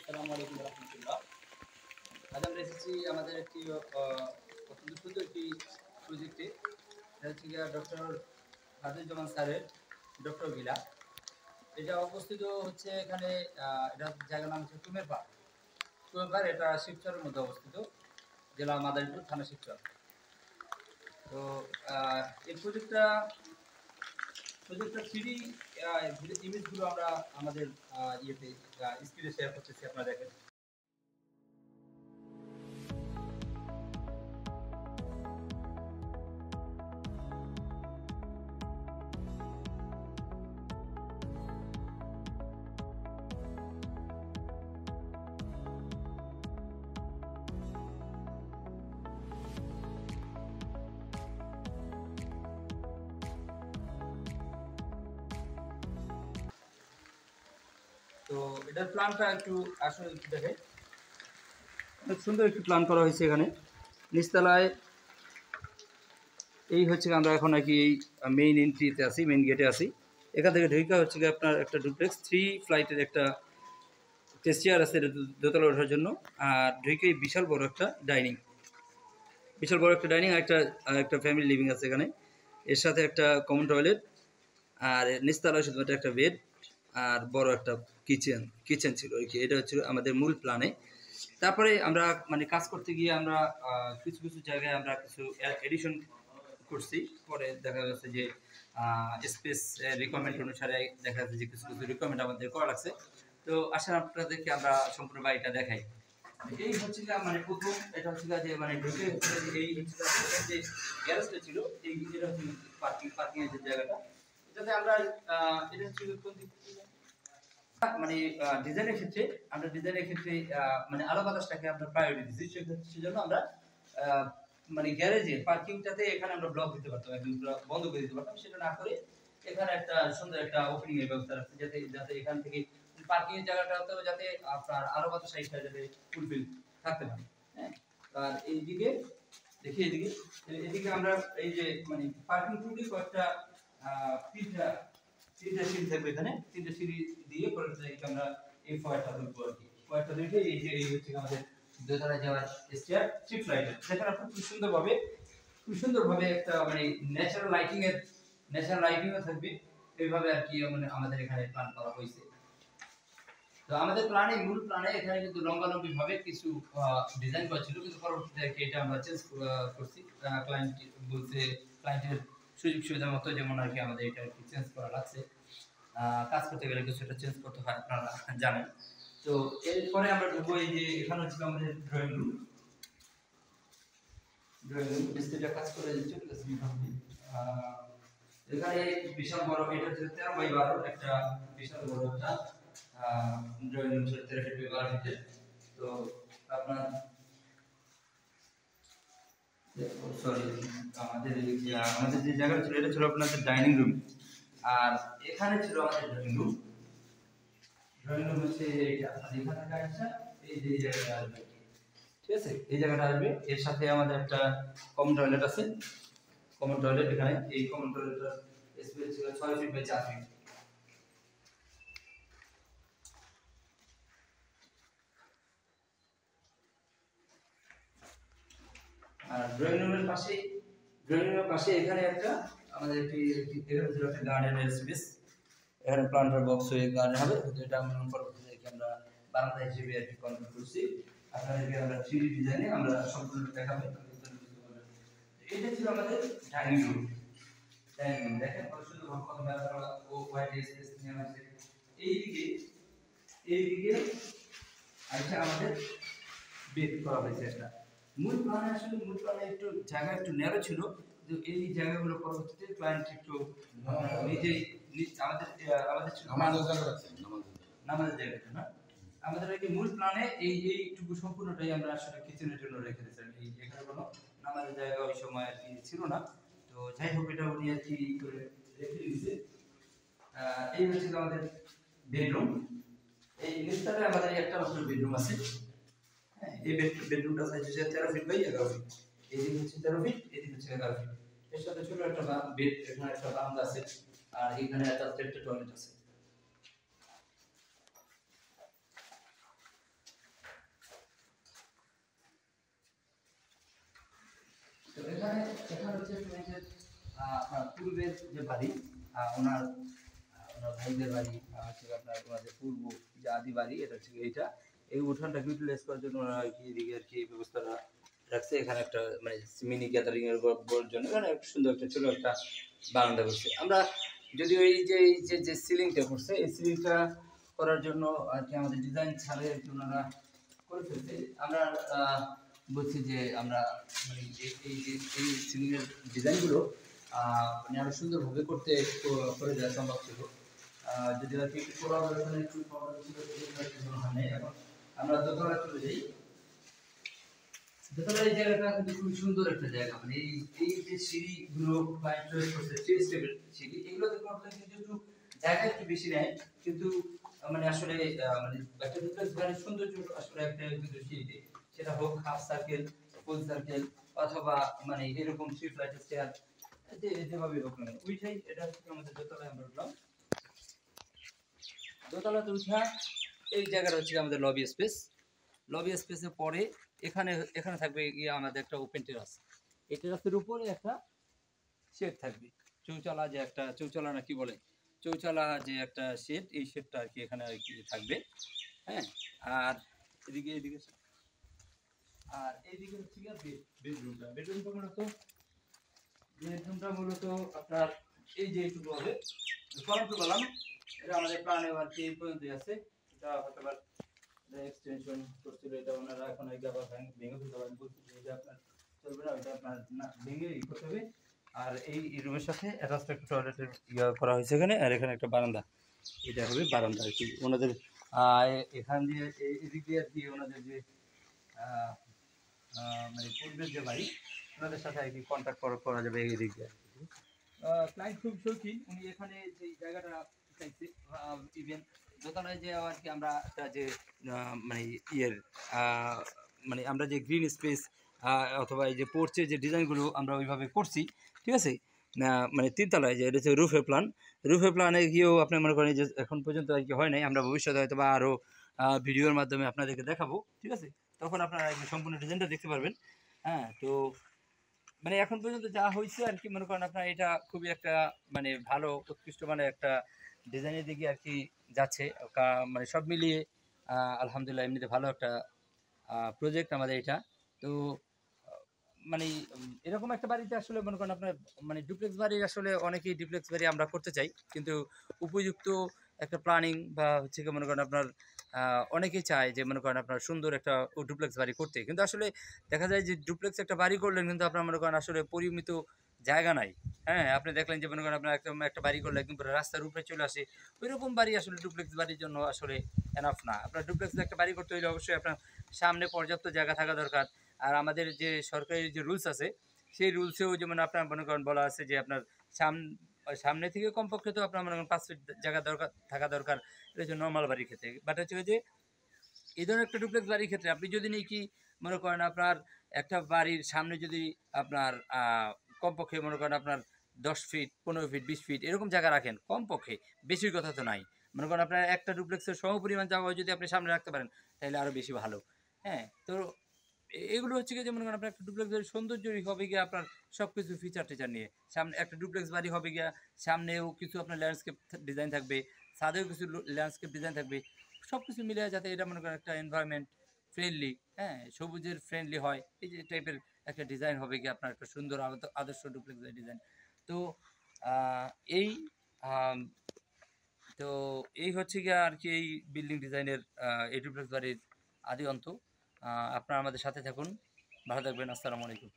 আসসালামু আলাইকুম রহমতুল্লাহ। আজ আমরা এসেছি আমাদের একটি অত্যন্ত সুন্দর একটি প্রজেক্টে। এটা হচ্ছে গিয়া ডক্টর হাজুজ্জামান স্যারের ডক্টর ভিলা। এটা অবস্থিত হচ্ছে এখানে, এটা জায়গার নাম হচ্ছে টুমের পাড়। টুমের পাড় এটা শিবচরের মধ্যে অবস্থিত, জেলা মাদারীপুর, থানা শিবচর। তো এই প্রজেক্টটা থ্রিডি ইমেজগুলো আমরা আমাদের ইয়েতে স্ক্রিনে শেয়ার করতেছি, আপনারা দেখেন। তো এটার প্ল্যানটা একটু আসলে একটু দেখে, অনেক সুন্দর একটু প্ল্যান করা হয়েছে এখানে নিচতলায়। এই হচ্ছে আমরা এখন আর কি এই মেইন এন্ট্রিতে আছি, মেইন গেটে আছি। এখান থেকে ঢুকা হচ্ছে কি আপনার একটা ডুপ্লেক্স 3 ফ্লাইটের একটা চেয়ার আছে দোতলা ওঠার জন্য। আর ঢুকেই বিশাল বড় একটা ডাইনিং, আর একটা ফ্যামিলি লিভিং আছে এখানে। এর সাথে একটা কমন টয়লেট, আর নিচতলায় শুধুমাত্র একটা বেড আর বড় একটা কিচেন ছিল আর কি। এটা হচ্ছে আমাদের মূল প্ল্যানে। তারপরে আমরা মানে কাজ করতে গিয়ে আমরা কিছু কিছু জায়গায় আমরা কিছু এডিশন করছি। পরে দেখা যাচ্ছে যে স্পেস রিকোয়ারমেন্ট অনুসারে দেখা যাচ্ছে যে কিছু কিছু রিকোয়ারমেন্ট আমাদের করা লাগছে। তো আসলে আপনাদেরকে আমরা সম্পূর্ণ বাড়িটা দেখাই। এই হচ্ছে মানে প্রথম, এটা হচ্ছে যে মানে ঢুকে এই যে গ্যারেজটা ছিল, এই এটা হচ্ছে পার্কিং এর যে জায়গাটা, এটাতে আমরা এটা হচ্ছে কোন দিক মানে ডিজাইনের ক্ষেত্রে মানে আলো বাতাসটাকে আমরা প্রায়োরিটি দিচ্ছি। সেজন্য আমরা মানে গ্যারেজে পার্কিংটাতে এখানে আমরা ব্লক দিতে পারতাম, একদম বন্ধ করে দিতে পারতাম। সেটা না করে এখানে একটা সুন্দর একটা ওপেনিং এর ব্যবস্থা রাখছি, যাতে এখান থেকে পার্কিং এর জায়গাটাতেও যাতে আপনার আলো বাতাস সাইডটা যাতে ফুলফিল থাকতে পারে। হ্যাঁ, আর এইদিকে দেখি, এদিকে আমরা এই যে মানে পার্কিং টুটি কয়েকটা তিনটা সিঁড়ি থাকবে এখানে। তিনটা সিঁড়ি দিয়ে পরে আমরা এই ফয়েরটা ঢুকবো আর কি। ফয়েরটা ঢুকে এই যে এই হচ্ছে আমাদের দোতলায় যাওয়ার স্টেয়ার, ট্রিপ লাইটের, যেখানে খুব সুন্দরভাবে একটা মানে ন্যাচারাল লাইটিংও থাকবে। এইভাবে আর কি মানে আমাদের এখানে প্ল্যান করা হয়েছে। তো আমাদের মূল প্ল্যানে এখানে কিন্তু লম্বালম্বি ভাবে কিছু ডিজাইন করা ছিল, কিন্তু পরবর্তীতে আর কি এটা আমরা চেঞ্জ করছি। ক্লায়েন্টের সুযোগ সুবিধা মতো যেমন আর কি আমাদের এটা আর কি চেঞ্জ করা লাগছে। কাজ করতে গেলে কিছু এটা চেঞ্জ করতে হয়, আপনারা জানেন। তো এরপরে আমরা ঢুকবো এই যে এখানে হচ্ছে আমাদের ড্রয়িং রুম। মিস্ত্রিটা কাজ করে চলে গেছে মোটামুটি। এখানে বিশাল বড়, এটা হচ্ছে 13x12 একটা বিশাল বড় একটা ড্রয়িং রুম, 13 ফিট বাই 12 ফিটের। তো আপনার সরি, আমাদের যে জায়গা ছিল এটা ছিল আপনাদের ডাইনিং রুম, আর এখানে ছিল আমাদের ড্রয়িং রুম। হচ্ছে এইটা, আর এখান থেকে আসছে এই যে জায়গাটা আসবে, ঠিক আছে? এই জায়গাটা আসবে, এর সাথে আমাদের একটা কমন টয়লেট আছে। কমন টয়লেট এখানে, এই কমন টয়লেটটার স্পেস ছিল 6 ফিট বাই 4 ফিট। আর ড্রয়িং রুমের পাশে এখানে একটা আমাদের এখানে ছিল একটা গার্ডেনের স্পেস। এখানে প্লান্টার বক্স হয়ে গার্ডেন হবে, যেটা আমরা পরবর্তীতে আমরা বারান্দা হিসেবে আর কি কনভার্ট করছি। আপনাদেরকে আমরা 3D ডিজাইনে আমরা সম্পূর্ণ দেখাবো। এটা ছিল আমাদের ডাইনিং রুম। দেখেন কত সুন্দর কত ব্যবহার ও হোয়াইট স্পেস নিয়ে আছে। এইদিকে আচ্ছা আমাদের বেড করা হয়েছে একটা। মূল প্ল্যানে একটু জায়গা একটু ন্যারো ছিল, তো এই জায়গাগুলো পরবর্তীতে ক্লায়েন্ট একটু নিজেই আমাদের জায়গা আছে, নামাজের জায়গাটা না। আমাদের আর কি মূল প্ল্যানে এইটুকু সম্পূর্ণটাই আমরা আসলে কিচেনের জন্য রেখে দিয়েছিলাম। এই এখানে কোনো নামাজের জায়গা ওই সময় আর কি ছিল না। তো যাই হোক, এটা উনি আর কি করে রেখে দিয়েছে। এই হচ্ছে আমাদের বেডরুম। এই নিচতলায় আমাদের একটা মাত্র বেডরুম আছে। হ্যাঁ, এই বেডরুমটা সাইজ হচ্ছে 13 ফিট বাই 11 ফিট। এদিকে হচ্ছে 13 ফিট, এদিকে হচ্ছে 11 ফিট। এর সাথে ছোট একটা বেড, এখানে একটা বারান্দা আছে, আর এখানে একটা টয়লেট আছে। আপনার পূর্বের যে বাড়ি, ওনার ওনার ভাইদের বাড়ি হচ্ছে আপনার ওনাদের পূর্ব যে আদি বাড়ি, এটা হচ্ছে এইটা। এই উঠানটাকে ইউটিলাইজ করার জন্য ওনারা আর কি এদিকে আর কি এই ব্যবস্থাটা রাখছে। এখানে একটা মানে মিনি গ্যাদারিং এর জন্য এখানে একটা সুন্দর একটা ছোট একটা বারান্দা করছে। আমরা যদিও এই যে সিলিংটা করছে, এই সিলিংটা করার জন্য আর কি আমাদের ডিজাইন ছাড়ে আর কি ওনারা করে ফেলছে। আমরা বলছি যে আমরা মানে এই যে এই সিলিংয়ের ডিজাইনগুলো মানে আরো সুন্দরভাবে করে দেওয়া সম্ভব ছিল। যদি আর কি একটু কোলাবোরেশন একটু প্রবলেম ছিল সেজন্য হয় নাই। এখন আমরা দোতলায় চলে যাই। দোতলার এই জায়গাটা কিন্তু খুব সুন্দর একটা জায়গা। মানে এই যে সিঁড়িগুলো ক্লায়েন্ট চয়েস করছে, 3 স্টেপের সিঁড়ি, এগুলো দেখুন আপনার কিন্তু একটু জায়গা একটু বেশি নেয়, কিন্তু মানে আসলে মানে একটা ডুপ্লেক্স বাড়ির সৌন্দর্য আসলে একটা কিন্তু সিঁড়িতে, সেটা হোক হাফ সার্কেল, ফুল সার্কেল, অথবা মানে এরকম 3 ফ্ল্যাটের চেয়ার, যেভাবে হোক না কেন। ওইটাই এটা হচ্ছে আমাদের দোতলায় আমরা উঠলাম। দোতলাতে উঠা এই জায়গাটা হচ্ছে আমাদের লবি স্পেস। লবি স্পেসের পরে এখানে এখানে থাকবে গিয়ে আমাদের একটা ওপেন টেরাস। এই টেরাসের উপরে একটা শেড থাকবে, চৌচালা যে একটা চৌচালা না কি বলে, চৌচালা যে একটা শেড, এই শেডটা আর কি এখানে আর কি থাকবে। হ্যাঁ, আর এদিকে আর এইদিকে হচ্ছে গিয়ে বেডরুমটা মূলত আপনার এই যে এইটুকু হবে। ফরম তো বললাম এটা আমাদের প্ল্যানে আর কি এই পর্যন্তই আছে। এটা হয়তো বা এক্সটেনশন করছিল, এটা ওনারা এখন এই আবার ভেঙে ফেলতে পারেন, বলছি যে এটা আপনার চলবে না, এটা আপনার না ভেঙে ই করতে হবে। আর এই রুমের সাথে অ্যাটাচড একটা টয়লেটের করা হয়েছে এখানে, আর এখানে একটা বারান্দা, এটা হবে বারান্দা আর কি ওনাদের। এখান দিয়ে এদিক দিয়ে আর কি ওনাদের যে মানে পূর্বের যে বাড়ি, ওনাদের সাথে আর কি কন্ট্যাক্ট করা যাবে এই দিক দিয়ে। ক্লায়েন্ট খুব শৌখিন, উনি এখানে যে জায়গাটা চাইছে, ইভেন দোতলায় যে আর কি আমরা একটা যে মানে ইয়ের মানে আমরা যে গ্রিন স্পেস অথবা এই যে পোর্চের যে ডিজাইনগুলো আমরা ওইভাবে করছি, ঠিক আছে। মানে তিনতলায় যে এটা হচ্ছে রুফে প্ল্যানে গিয়েও আপনি মনে করেন যে এখন পর্যন্ত আর কি হয় নাই, আমরা ভবিষ্যতে হয়তো বা আরও ভিডিওর মাধ্যমে আপনাদেরকে দেখাবো, ঠিক আছে। তখন আপনারা সম্পূর্ণ ডিজাইনটা দেখতে পারবেন। হ্যাঁ, তো মানে এখন পর্যন্ত যা হয়েছে আর কি মনে করেন আপনার এটা খুবই একটা মানে ভালো উৎকৃষ্ট মানে একটা ডিজাইনের দিকে আর কি যাচ্ছে। মানে সব মিলিয়ে আলহামদুলিল্লাহ এমনিতে ভালো একটা প্রজেক্ট আমাদের এটা। তো মানে এরকম একটা বাড়িতে আসলে মনে করেন আপনার মানে ডুপ্লেক্স বাড়ি, আসলে অনেকেই ডুপ্লেক্স বাড়ি আমরা করতে চাই, কিন্তু উপযুক্ত একটা প্ল্যানিং বা হচ্ছে কি মনে করেন আপনার অনেকেই চায় যে মনে করেন আপনার সুন্দর একটা ডুপ্লেক্স বাড়ি করতে, কিন্তু আসলে দেখা যায় যে ডুপ্লেক্স একটা বাড়ি করলেন কিন্তু আপনার মনে করেন আসলে পরিমিত জায়গা নাই। হ্যাঁ, আপনি দেখলেন যে মনে করেন আপনার একটা বাড়ি করলে একদম পুরো রাস্তার উপরে চলে আসে, ওইরকম বাড়ি আসলে ডুপ্লেক্স বাড়ির জন্য আসলে এনাফ না। আপনার ডুপ্লেক্স একটা বাড়ি করতে হলে অবশ্যই আপনার সামনে পর্যাপ্ত জায়গা থাকা দরকার। আর আমাদের যে সরকারি যে রুলস আছে, সেই রুলসেও যেমন আপনার মনে করেন বলা আছে যে আপনার সামনে থেকে কমপক্ষে তো আপনার মনে করেন 5 ফিট জায়গা থাকা দরকার, এটা হচ্ছে নর্মাল বাড়ির ক্ষেত্রে। বাট হচ্ছে যে এই ধরনের একটা ডুপ্লেক্স বাড়ির ক্ষেত্রে আপনি যদি নাকি মনে করেন আপনার একটা বাড়ির সামনে যদি আপনার কমপক্ষে মনে করেন আপনার 10 ফিট 15 ফিট 20 ফিট এরকম জায়গা রাখেন কমপক্ষে, বেশির কথা তো নাই। মনে করেন আপনার একটা ডুপ্লেক্সের সমপরিমাণ জায়গা যদি আপনি সামনে রাখতে পারেন তাহলে আরও বেশি ভালো। হ্যাঁ, তো এগুলো হচ্ছে কি যে মনে করেন আপনার একটা ডুপ্লেক্স বাড়ির সৌন্দর্যই হবে গিয়ে আপনার সব কিছু ফিচার টিচার নিয়ে। সামনে একটা ডুপ্লেক্স বাড়ি হবে গিয়া সামনেও কিছু আপনার ল্যান্ডস্কেপ ডিজাইন থাকবে, ছাদেও কিছু ল্যান্ডস্কেপ ডিজাইন থাকবে, সব কিছু মিলে যাতে এটা মনে করেন একটা এনভায়রনমেন্ট ফ্রেন্ডলি, হ্যাঁ সবুজের ফ্রেন্ডলি হয়, এই যে টাইপের একটা ডিজাইন হবে কি আপনার একটা সুন্দর আদর্শ ডুপ্লেক্স ডিজাইন। তো এই আম, তো এই হচ্ছে গিয়ে আর কি এই বিল্ডিং ডিজাইনের এই ডুপ্লেক্স বাড়ির আদি অন্ত। আপনারা আমাদের সাথে থাকুন, ভালো থাকবেন, আসসালামু আলাইকুম।